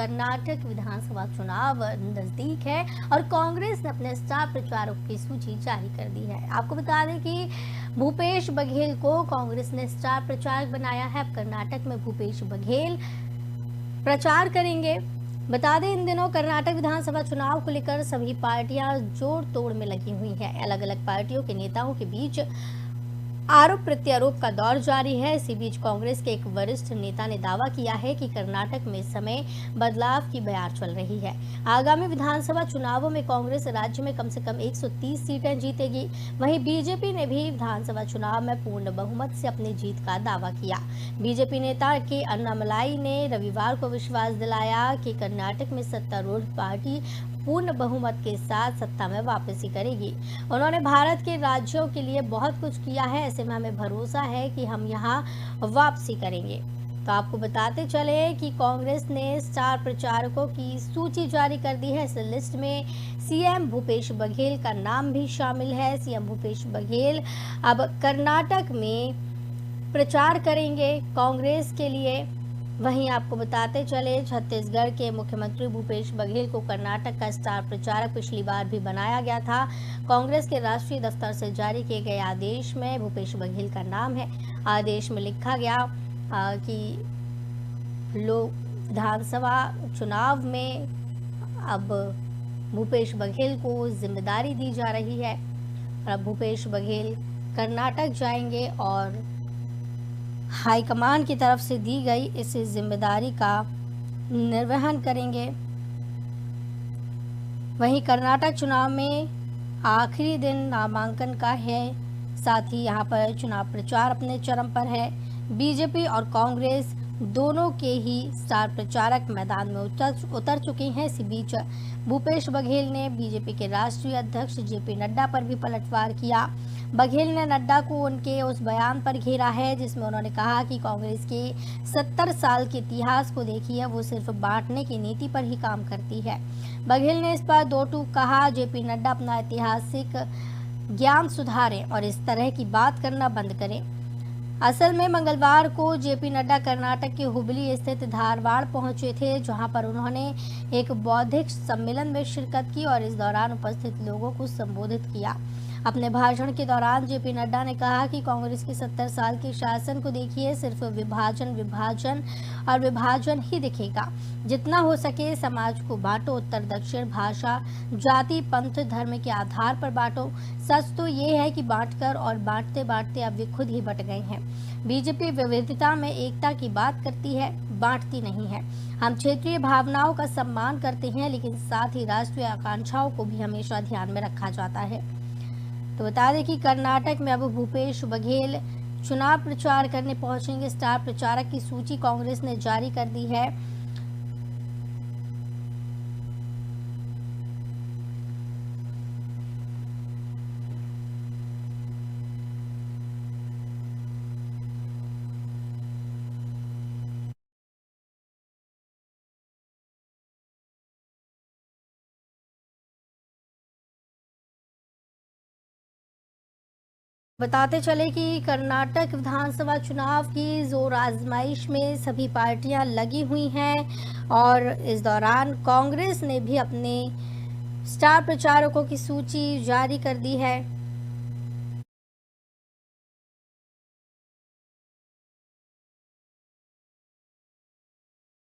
कर्नाटक विधानसभा चुनाव नजदीक है और कांग्रेस ने अपने स्टार प्रचारकों की सूची जारी कर दी है। आपको बता दें कि भूपेश बघेल को कांग्रेस ने स्टार प्रचारक बनाया है। कर्नाटक में भूपेश बघेल प्रचार करेंगे। बता दें, इन दिनों कर्नाटक विधानसभा चुनाव को लेकर सभी पार्टियां जोड़ तोड़ में लगी हुई हैं। अलग अलग पार्टियों के नेताओं के बीच आरोप प्रत्यारोप का दौर जारी है। इसी बीच कांग्रेस के एक वरिष्ठ नेता ने दावा किया है कि कर्नाटक में इस समय बदलाव की बयार चल रही है। आगामी विधानसभा चुनावों में कांग्रेस राज्य में कम से कम 130 सीटें जीतेगी। वहीं बीजेपी ने भी विधानसभा चुनाव में पूर्ण बहुमत से अपनी जीत का दावा किया। बीजेपी नेता के अन्नामलाई ने रविवार को विश्वास दिलाया कि कर्नाटक में सत्तारूढ़ पार्टी पूर्ण बहुमत के साथ सत्ता में वापसी करेगी। उन्होंने भारत के राज्यों के लिए बहुत कुछ किया है, ऐसे में हमें भरोसा है कि हम यहां वापसी करेंगे। तो आपको बताते चले कि कांग्रेस ने स्टार प्रचारकों की सूची जारी कर दी है। इस लिस्ट में सीएम भूपेश बघेल का नाम भी शामिल है। सीएम भूपेश बघेल अब कर्नाटक में प्रचार करेंगे कांग्रेस के लिए। वहीं आपको बताते चले, छत्तीसगढ़ के मुख्यमंत्री भूपेश बघेल को कर्नाटक का स्टार प्रचारक पिछली बार भी बनाया गया था। कांग्रेस के राष्ट्रीय दफ्तर से जारी किए गए आदेश में भूपेश बघेल का नाम है। आदेश में लिखा गया कि लोक विधानसभा चुनाव में अब भूपेश बघेल को जिम्मेदारी दी जा रही है और अब भूपेश बघेल कर्नाटक जाएंगे और हाईकमान की तरफ से दी गई इस जिम्मेदारी का निर्वहन करेंगे। वहीं कर्नाटक चुनाव में आखिरी दिन नामांकन का है। साथ ही यहां पर चुनाव प्रचार अपने चरम पर है। बीजेपी और कांग्रेस दोनों के ही स्टार प्रचारक मैदान में उतर चुके हैं। इसी बीच भूपेश बघेल ने बीजेपी के राष्ट्रीय अध्यक्ष जेपी नड्डा पर भी पलटवार किया। बघेल ने नड्डा को उनके उस बयान पर घेरा है जिसमें उन्होंने कहा कि कांग्रेस के 70 साल के इतिहास को देखिए, वो सिर्फ बांटने की नीति पर ही काम करती है। बघेल ने इस पर दो टूक कहा, जेपी नड्डा अपना ऐतिहासिक ज्ञान सुधारें और इस तरह की बात करना बंद करें। असल में मंगलवार को जेपी नड्डा कर्नाटक के हुबली स्थित धारवाड़ पहुंचे थे, जहां पर उन्होंने एक बौद्धिक सम्मेलन में शिरकत की और इस दौरान उपस्थित लोगों को संबोधित किया। अपने भाषण के दौरान जेपी नड्डा ने कहा कि कांग्रेस के 70 साल के शासन को देखिए, सिर्फ विभाजन विभाजन और विभाजन ही दिखेगा। जितना हो सके समाज को बांटो, उत्तर दक्षिण, भाषा, जाति, पंथ, धर्म के आधार पर बांटो। सच तो ये है कि बांटकर और बांटते बांटते अब वे खुद ही बट गए हैं। बीजेपी विविधता में एकता की बात करती है, बांटती नहीं है। हम क्षेत्रीय भावनाओं का सम्मान करते हैं, लेकिन साथ ही राष्ट्रीय आकांक्षाओं को भी हमेशा ध्यान में रखा जाता है। तो बता दें कि कर्नाटक में अब भूपेश बघेल चुनाव प्रचार करने पहुंचेंगे। स्टार प्रचारक की सूची कांग्रेस ने जारी कर दी है। बताते चले कि कर्नाटक विधानसभा चुनाव की जोर आजमाइश में सभी पार्टियां लगी हुई हैं और इस दौरान कांग्रेस ने भी अपने स्टार प्रचारकों की सूची जारी कर दी है।